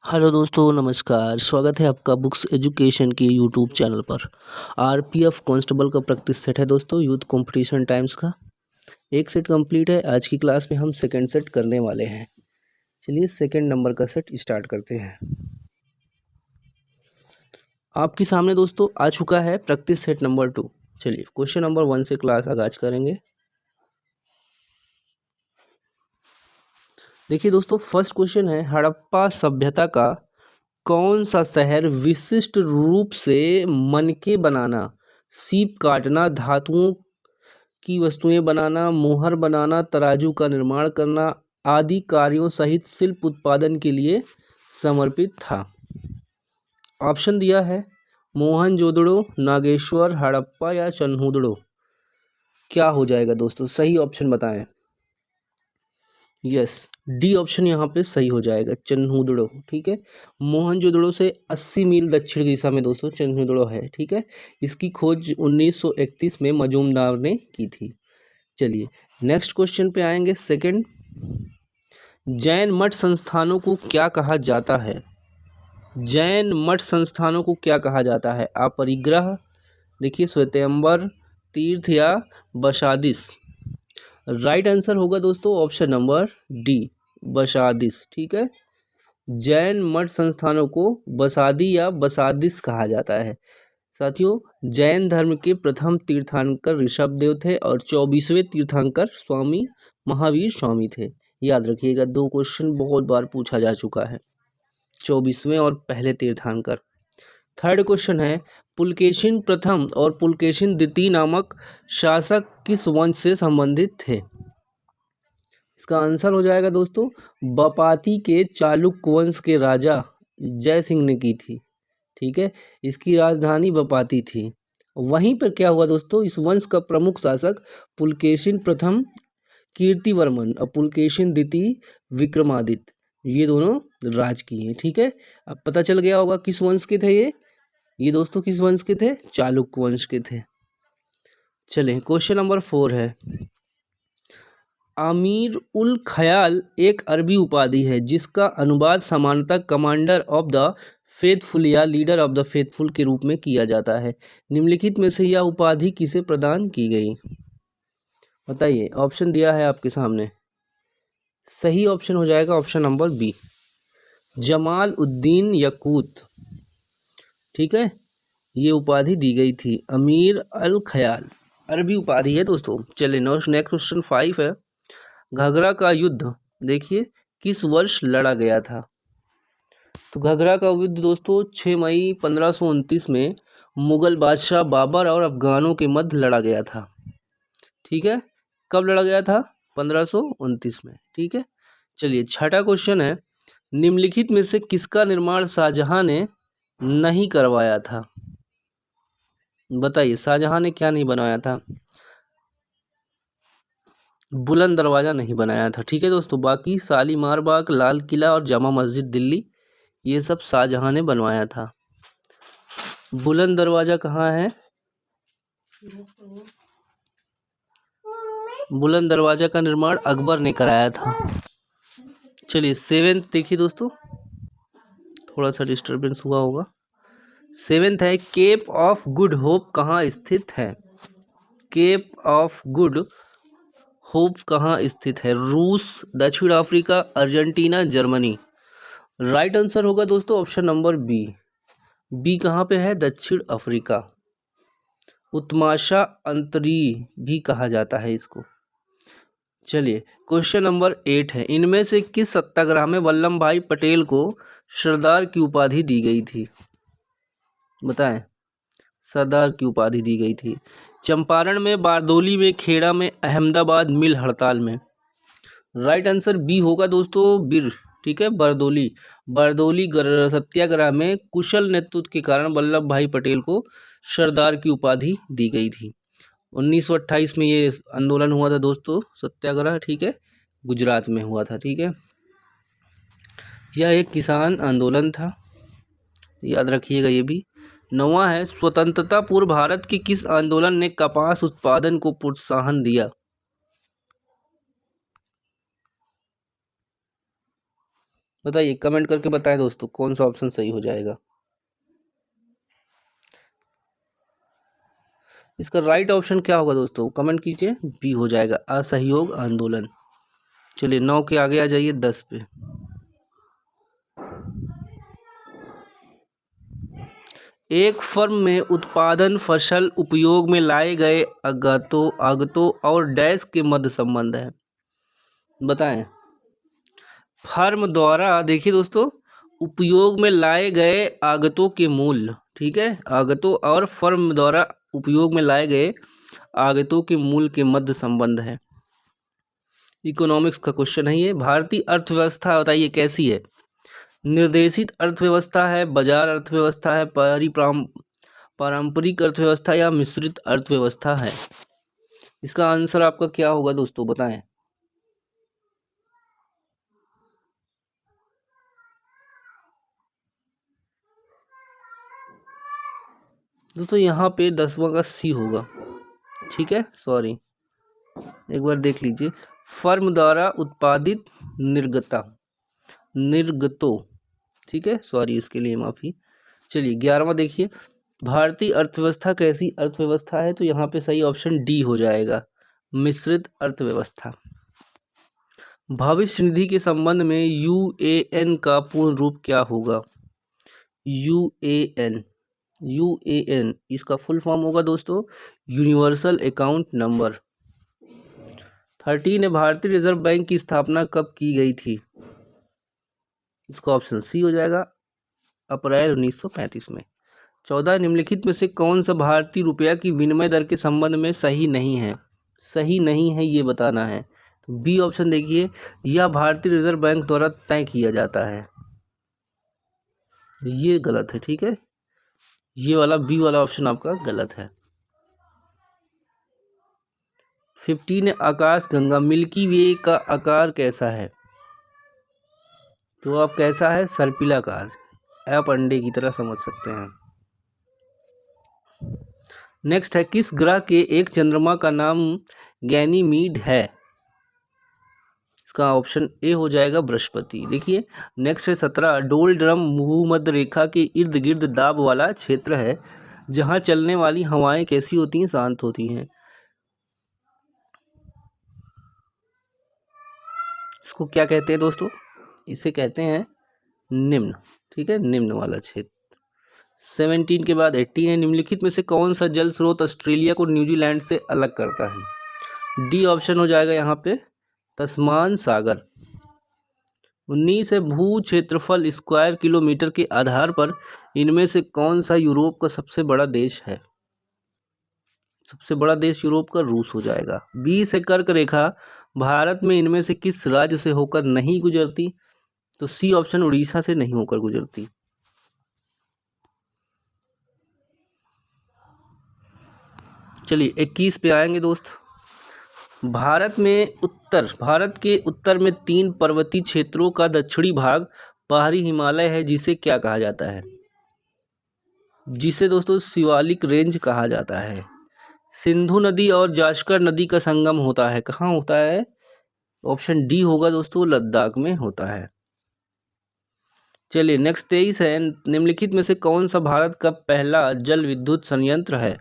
Hello दोस्तों, नमस्कार। स्वागत है आपका बुक्स एजुकेशन की यूट्यूब चैनल पर। आरपीएफ कांस्टेबल का प्रैक्टिस सेट है दोस्तों, यूथ कंपटीशन टाइम्स का। एक सेट कंप्लीट है। आज की क्लास में हम सेकंड सेट करने वाले हैं। चलिए सेकंड नंबर का सेट स्टार्ट करते हैं। आपके सामने दोस्तों आ चुका है प्रैक्टिस सेट नंबर 2। चलिए क्वेश्चन नंबर 1 से क्लास आगाज करेंगे। देखिए दोस्तों, फर्स्ट क्वेश्चन है, हड़प्पा सभ्यता का कौन सा शहर विशिष्ट रूप से मनके बनाना, सीप काटना, धातुओं की वस्तुएं बनाना, मोहर बनाना, तराजू का निर्माण करना आदि कार्यों सहित शिल्प उत्पादन के लिए समर्पित था? ऑप्शन दिया है मोहनजोदड़ो, नागेश्वर, हड़प्पा या चन्हुदड़ो। क्या हो जाएगा दोस्तों? सही ऑप्शन बताएं। यस, डी ऑप्शन यहाँ पे सही हो जाएगा, चन्हुदड़ो। ठीक है, मोहनजोदड़ो से 80 मील दक्षिण दिशा में दोस्तों चन्हुदड़ो है। ठीक है, इसकी खोज 1931 में मजूमदार ने की थी। चलिए नेक्स्ट क्वेश्चन पे आएंगे। सेकंड, जैन मठ संस्थानों को क्या कहा जाता है? जैन मठ संस्थानों को क्या कहा जाता है? अपरिग्रह, देखिए श्वेतांबर, तीर्थ या बशादिश। राइट आंसर होगा दोस्तों ऑप्शन नंबर डी, बशादिश। ठीक है, जैन मठ संस्थानों को बसादी या बसादिश कहा जाता है। साथियों, जैन धर्म के प्रथम तीर्थंकर ऋषभदेव थे और 24वें तीर्थंकर स्वामी महावीर स्वामी थे। याद रखिएगा, 2 क्वेश्चन बहुत बार पूछा जा चुका है, 24वें और पहले तीर्थंकर। थर्ड क्वेश्चन है, पुलकेशिन प्रथम और पुलकेशिन द्वितीय नामक शासक किस वंश से संबंधित थे? इसका आंसर हो जाएगा दोस्तों बपाती के चालुक्य वंश के राजा जय सिंह ने की थी। ठीक है, इसकी राजधानी बपाती थी। वहीं पर क्या हुआ दोस्तों, इस वंश का प्रमुख शासक पुलकेशिन प्रथम कीर्तिवर्मन और पुलकेशिन द्वितीय विक्रमादित्य, ये दोनों राज की हैं। ठीक है, अब पता चल गया होगा किस वंश के थे ये दोस्तों किस वंश के थे? चालुक्य वंश के थे। चलें क्वेश्चन नंबर 4 है, आमिर उल खयाल एक अरबी उपाधि है जिसका अनुवाद सामान्यतः कमांडर ऑफ द फेथफुल या लीडर ऑफ द फेथफुल के रूप में किया जाता है। निम्नलिखित में से यह उपाधि किसे प्रदान की गई? बताइए, ऑप्शन दिया है आपके सामने। सही ऑप्शन हो जाएगा option number B, Jamal Uddin Yakut. ठीक है, ये उपाधि दी गई थी अमीर अल खयाल, अरबी उपाधि है दोस्तों। चलिए नेक्स्ट क्वेश्चन 5 है, घाघरा का युद्ध देखिए किस वर्ष लड़ा गया था? तो घाघरा का युद्ध दोस्तों 6 मई 1529 में मुगल बादशाह बाबर और अफगानों के मध्य लड़ा गया था। ठीक है, कब लड़ा गया था? 1529 में। ठीक है, चलिए छठा क्वेश्चन है, निम्नलिखित में से किसका निर्माण शाहजहां ने नहीं करवाया था? बताइए, शाहजहां ने क्या नहीं बनाया था? बुलंद दरवाज़ा नहीं बनाया था। ठीक है दोस्तों, बाकी शालीमार बाग, लाल किला और जामा मस्जिद दिल्ली, ये सब शाहजहां ने बनवाया था। बुलंद दरवाज़ा कहाँ है? बुलंद दरवाज़ा का निर्माण अकबर ने कराया था। चलिए 7th देखिए दोस्तों, थोड़ा सा डिस्टर्बेंस हुआ होगा। 7th है, केप ऑफ गुड होप कहाँ स्थित है? केप ऑफ गुड होप कहाँ स्थित है? रूस, दक्षिण Africa, Argentina, Germany. Right answer होगा दोस्तों ऑप्शन नंबर बी। बी कहाँ पे है? दक्षिण अफ्रीका। उत्तमाशा अंतरी भी कहा जाता है इसको। चलिए क्वेश्चन नंबर 8 है, इनमें से किस सत्याग्रह में वल्लभ भाई पटेल को सरदार की उपाधि दी गई थी? बताएं, सरदार की उपाधि दी गई थी। चंपारण में, बारदोली में, खेड़ा में, अहमदाबाद मिल हड़ताल में। राइट आंसर बी होगा दोस्तों, बीर। ठीक है, बारदोली। बारदोली सत्याग्रह में कुशल नेतृत्व के कारण वल्लभ भाई पटेल को सरदार की उपाधि दी गई थी। 1928 में ये आंदोलन हुआ था दोस्तों, सत्याग्रह। ठीक है, गुजरात में हुआ था। ठीक है, यह एक किसान आंदोलन था, याद रखिएगा ये भी। 9वां है, स्वतंत्रता पूर्व भारत के किस आंदोलन ने कपास उत्पादन को प्रोत्साहन दिया? बताइए, कमेंट करके बताएं दोस्तों कौन सा ऑप्शन सही हो जाएगा। इसका राइट ऑप्शन क्या होगा दोस्तों, कमेंट कीजिए। बी हो जाएगा, असहयोग आंदोलन। चलिए 9 के आगे आ जाइए 10 पे। एक फर्म में उत्पादन, फसल, उपयोग में लाए गए आगतों और डैश के मध्य संबंध है। बताएं। फर्म द्वारा, देखिए दोस्तों, उपयोग में लाए गए आगतों के मूल्य, ठीक है, आगतों और फर्म द्वारा उपयोग में लाए गए आगतों के मूल्य के मध्य संबंध है। इकोनॉमिक्स का क्वेश्चन है ये। भारतीय अर्थव्यवस्था बताइए कैसी है। निर्देशित अर्थव्यवस्था है, बाजार अर्थव्यवस्था है, पारंपरिक अर्थव्यवस्था या मिश्रित अर्थव्यवस्था है। इसका आंसर आपका क्या होगा दोस्तों, बताएं। दोस्तों यहाँ पे 10वां का सी होगा, ठीक है, सॉरी, एक बार देख लीजिए। फर्म द्वारा उत्पादित निर्गतों, ठीक है, सॉरी, इसके लिए माफ़ी। चलिए 11वां देखिए। भारतीय अर्थव्यवस्था कैसी अर्थव्यवस्था है, तो यहाँ पे सही ऑप्शन डी हो जाएगा, मिश्रित अर्थव्यवस्था। भविष्य निधि के संबंध में यूएएन का पूर्ण रूप क्या होगा। यूएएन इसका फुल फॉर्म होगा दोस्तों यूनिवर्सल अकाउंट नंबर। 13 भारतीय रिजर्व बैंक की स्थापना कब की गई थी। इसका ऑप्शन सी हो जाएगा, अप्रैल 1935 में। 14 निम्नलिखित में से कौन सा भारतीय रुपया की विनिमय दर के संबंध में सही नहीं है। सही नहीं है ये बताना है, तो बी ऑप्शन देखिए, यह भारतीय रिजर्व बैंक द्वारा तय किया जाता है। ये गलत है, ठीक है, ये वाला बी वाला ऑप्शन आपका गलत है। 15 आकाश गंगा मिल्की वे का आकार कैसा है, तो आप कैसा है, सर्पिलाकार, आप अंडे की तरह समझ सकते हैं। नेक्स्ट है, किस ग्रह के एक चंद्रमा का नाम गैनीमीड है। इसका ऑप्शन ए हो जाएगा, बृहस्पति। देखिए नेक्स्ट है 17 डोल ड्रम भूमध्य रेखा के इर्द गिर्द दाब वाला क्षेत्र है जहां चलने वाली हवाएं कैसी होती हैं, शांत होती हैं। इसको क्या कहते हैं दोस्तों, इसे कहते हैं निम्न, ठीक है, निम्न वाला क्षेत्र। 17 के बाद 18 है, निम्नलिखित में से कौन सा जल स्रोत ऑस्ट्रेलिया को न्यूजीलैंड से अलग करता है। डी ऑप्शन हो जाएगा यहाँ पे, तस्मान सागर। 19 है, भू क्षेत्रफल स्क्वायर किलोमीटर के आधार पर इनमें से कौन सा यूरोप का सबसे बड़ा देश है। सबसे बड़ा देश यूरोप का रूस हो जाएगा। 20 है, कर्क रेखा भारत में इनमें से किस राज्य से होकर नहीं गुजरती, तो सी ऑप्शन, उड़ीसा से नहीं होकर गुजरती। चलिए 21 पे आएंगे दोस्त। भारत के उत्तर में 3 पर्वतीय क्षेत्रों का दक्षिणी भाग पहाड़ी हिमालय है, जिसे क्या कहा जाता है। जिसे दोस्तों शिवालिक रेंज कहा जाता है। सिंधु नदी और जास्कर नदी का संगम होता है, कहाँ होता है, ऑप्शन डी होगा दोस्तों, लद्दाख में होता है। चलिए नेक्स्ट 23 है, निम्नलिखित में से कौन सा भारत का पहला जल विद्युत संयंत्र है।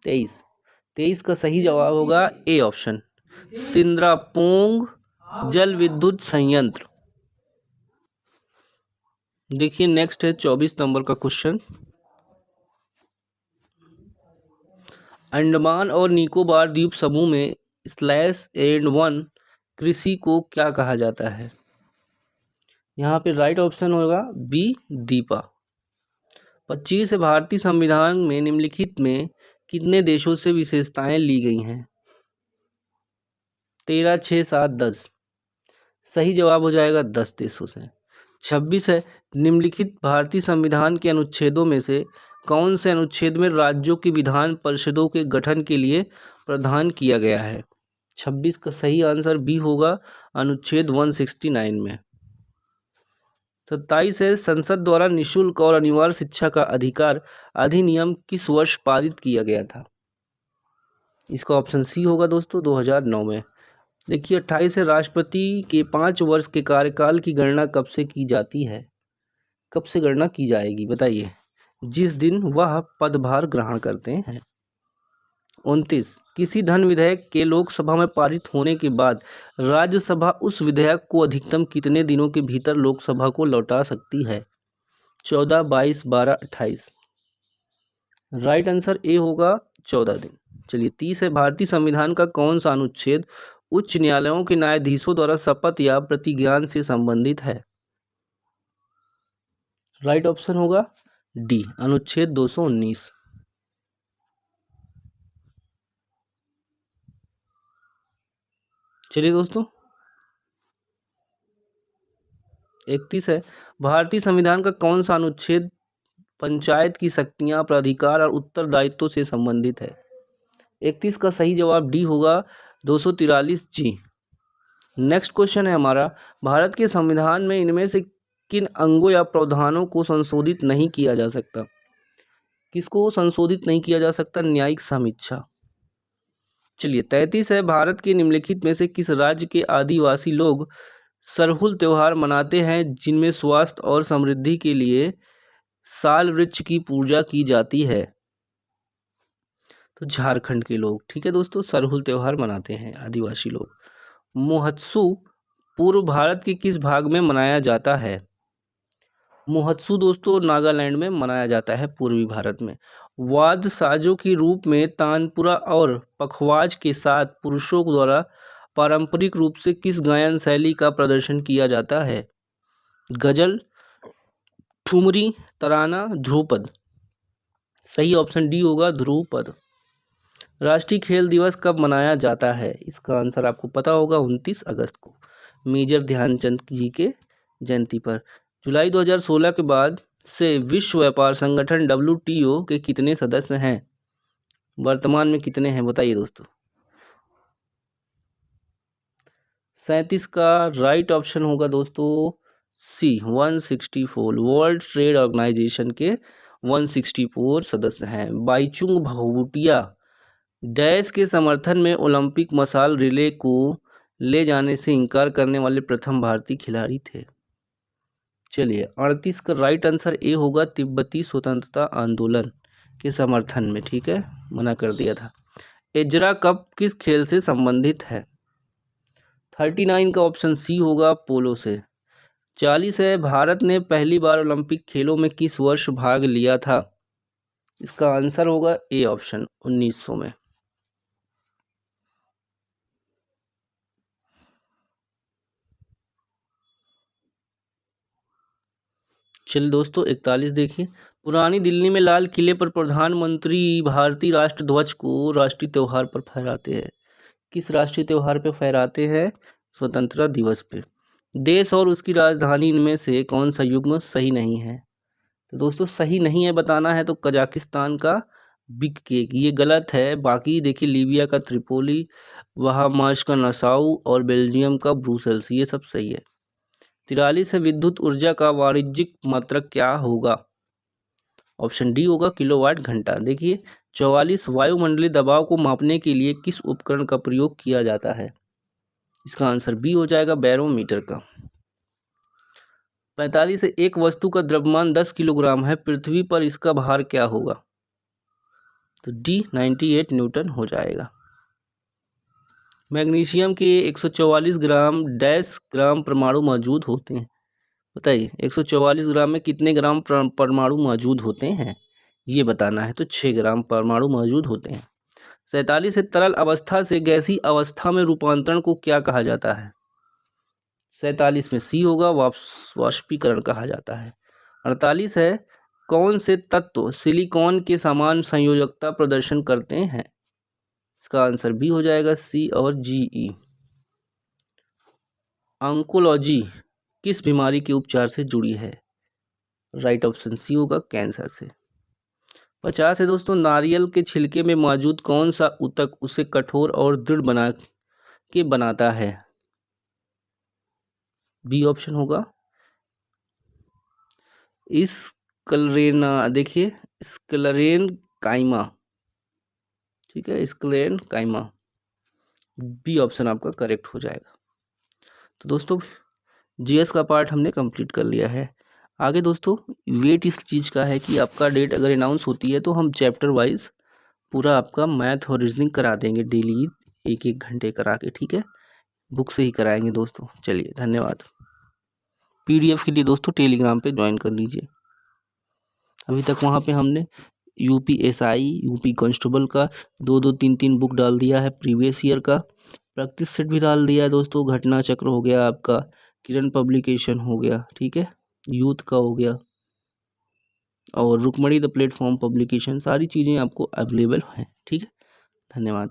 23 का सही जवाब होगा ए ऑप्शन, सिंद्रापोंग जल विद्युत संयंत्र। देखिए नेक्स्ट है 24 नंबर का क्वेश्चन। अंडमान और निकोबार द्वीप समूह में /1 कृषि को क्या कहा जाता है। यहाँ पे राइट ऑप्शन होगा बी, दीपा। 25 है, भारतीय संविधान में निम्नलिखित में कितने देशों से विशेषताएं ली गई हैं। 13, 6, 7, 10। सही जवाब हो जाएगा 10 देशों से। 26 है, निम्नलिखित भारतीय संविधान के अनुच्छेदों में से कौन से अनुच्छेद में राज्यों की विधान परिषदों के गठन के लिए प्रावधान किया गया है। 26 का सही आंसर बी होगा, अनुच्छेद 169 में। 27 है, संसद द्वारा निःशुल्क और अनिवार्य शिक्षा का अधिकार अधिनियम किस वर्ष पारित किया गया था। इसका ऑप्शन सी होगा दोस्तों, 2009 में। देखिए 28 है, राष्ट्रपति के 5 वर्ष के कार्यकाल की गणना कब से की जाती है? कब से गणना की जाएगी बताइए? जिस दिन वह पदभार ग्रहण करते हैं। 29 किसी धन विधेयक के लोकसभा में पारित होने के बाद राज्यसभा उस विधेयक को अधिकतम कितने दिनों के भीतर लोकसभा को लौटा सकती है? 14, 22, 12, 28। राइट आंसर ए होगा 14 दिन। चलिए 30 है, भारतीय संविधान का कौन सा अनुच्छेद उच्च न्यायालयों के न्यायाधीशों द्वारा शपथ या प्रतिज्ञान से संबंधित है? राइट ऑप्शन होगा डी, अनुच्छेद 219। चलिए दोस्तों 31 है, भारतीय संविधान का कौन सा अनुच्छेद पंचायत की शक्तियां, प्राधिकार और उत्तरदायित्व से संबंधित है? 31 का सही जवाब डी होगा, 243 जी। नेक्स्ट क्वेश्चन है हमारा, भारत के संविधान में इनमें से किन अंगों या प्रावधानों को संशोधित नहीं किया जा सकता? किसको संशोधित नहीं किया जा सकता? न्यायिक समीक्षा। चलिए 33 है, भारत के निम्नलिखित में से किस राज्य के आदिवासी लोग सरहुल त्योहार मनाते हैं जिनमें स्वास्थ्य और समृद्धि के लिए साल वृक्ष की पूजा की जाती है? तो झारखंड के लोग, ठीक है दोस्तों, सरहुल त्योहार मनाते हैं आदिवासी लोग। महोत्सव पूर्व भारत के किस भाग में मनाया जाता है? महोत्सव दोस्तों नागालैंड में मनाया जाता है, पूर्वी भारत में। वाद्य साजों के रूप में तानपुरा और पखवाज के साथ पुरुषों द्वारा पारंपरिक रूप से किस गायन शैली का प्रदर्शन किया जाता है? गजल, ठुमरी, तराना, ध्रुपद। सही ऑप्शन डी होगा, ध्रुपद। राष्ट्रीय खेल दिवस कब मनाया जाता है? इसका आंसर आपको पता होगा, 29 अगस्त को, मेजर ध्यानचंद जी के जयंती पर। जुलाई 2016 के बाद से विश्व व्यापार संगठन WTO के कितने सदस्य हैं? वर्तमान में कितने हैं बताइए दोस्तों? 37 का राइट ऑप्शन होगा दोस्तों सी, 164। वर्ल्ड ट्रेड ऑर्गेनाइजेशन के 164 सदस्य हैं। बाईचुंग भूटिया डैश के समर्थन में ओलंपिक मशाल रिले को ले जाने से इनकार करने वाले प्रथम भारतीय खिलाड़ी थे। चलिए 38 का राइट आंसर ए होगा, तिब्बती स्वतंत्रता आंदोलन के समर्थन में, ठीक है, मना कर दिया था। एजरा कप किस खेल से संबंधित है? 39 का ऑप्शन सी होगा, पोलो से। 40 है, भारत ने पहली बार ओलंपिक खेलों में किस वर्ष भाग लिया था? इसका आंसर होगा ए ऑप्शन, 1900 में। चलिए दोस्तों 41 देखिए, पुरानी दिल्ली में लाल किले पर प्रधानमंत्री भारतीय राष्ट्र ध्वज को राष्ट्रीय त्योहार पर फहराते हैं। किस राष्ट्रीय त्योहार पे फहराते हैं? स्वतंत्रता दिवस पे। देश और उसकी राजधानी इनमें से कौन सा युग्म सही नहीं है? तो दोस्तों सही नहीं है बताना है तो कजाकिस्तान का बिश्केक, ये गलत है। बाकी देखिए लीबिया का त्रिपोली, बहामास का नसाउ और बेल्जियम का ब्रुसेल्स, ये सब सही है। 43 है, विद्युत ऊर्जा का वाणिज्यिक मात्रक क्या होगा? ऑप्शन डी होगा, किलोवाट घंटा। देखिए 44, वायुमंडलीय दबाव को मापने के लिए किस उपकरण का प्रयोग किया जाता है? इसका आंसर बी हो जाएगा, बैरोमीटर का। 45 है, एक वस्तु का द्रव्यमान 10 किलोग्राम है, पृथ्वी पर इसका भार क्या होगा? तो डी 98 न्यूटन हो जाएगा। मैग्नीशियम के 144 ग्राम डैश ग्राम परमाणु मौजूद होते हैं, बताइए 144 ग्राम में कितने ग्राम परमाणु मौजूद होते हैं, ये बताना है। तो 6 ग्राम परमाणु मौजूद होते हैं। 47 है, तरल अवस्था से गैसीय अवस्था में रूपांतरण को क्या कहा जाता है? 47 में सी होगा, वाष्पीकरण कहा जाता है। 48 है, कौन से तत्व सिलिकॉन के समान संयोजकता प्रदर्शन करते हैं? इसका आंसर बी हो जाएगा, सी और जीई। ऑन्कोलॉजी किस बीमारी के उपचार से जुड़ी है? राइट ऑप्शन सी होगा, कैंसर से। 50 है दोस्तों, नारियल के छिलके में मौजूद कौन सा ऊतक उसे कठोर और दृढ़ बनाता है? बी ऑप्शन होगा, स्क्लेरेना। देखिए स्क्लेरेन काइमा, ठीक है, स्क्लेरेन काइमा, बी ऑप्शन आपका करेक्ट हो जाएगा। तो दोस्तों जीएस का पार्ट हमने कंप्लीट कर लिया है। आगे दोस्तों वेट इस चीज़ का है कि आपका डेट अगर अनाउंस होती है तो हम चैप्टर वाइज पूरा आपका मैथ और रीजनिंग करा देंगे डेली 1-1 घंटे करा के, ठीक है, बुक से ही कराएंगे दोस्तों। चलिए धन्यवाद। पीडीएफ के लिए दोस्तों टेलीग्राम पे ज्वाइन कर लीजिए। अभी तक वहाँ पे हमने यूपीएसआई, यूपी कांस्टेबल का 2-2, 3-3 बुक डाल दिया है, प्रीवियस ईयर का प्रैक्टिस सेट भी डाल दिया है दोस्तों, घटना चक्र हो गया आपका, किरण पब्लिकेशन हो गया, ठीक है, यूथ का हो गया, और रुकमणी द प्लेटफॉर्म पब्लिकेशन, सारी चीज़ें आपको अवेलेबल हैं, ठीक है। धन्यवाद।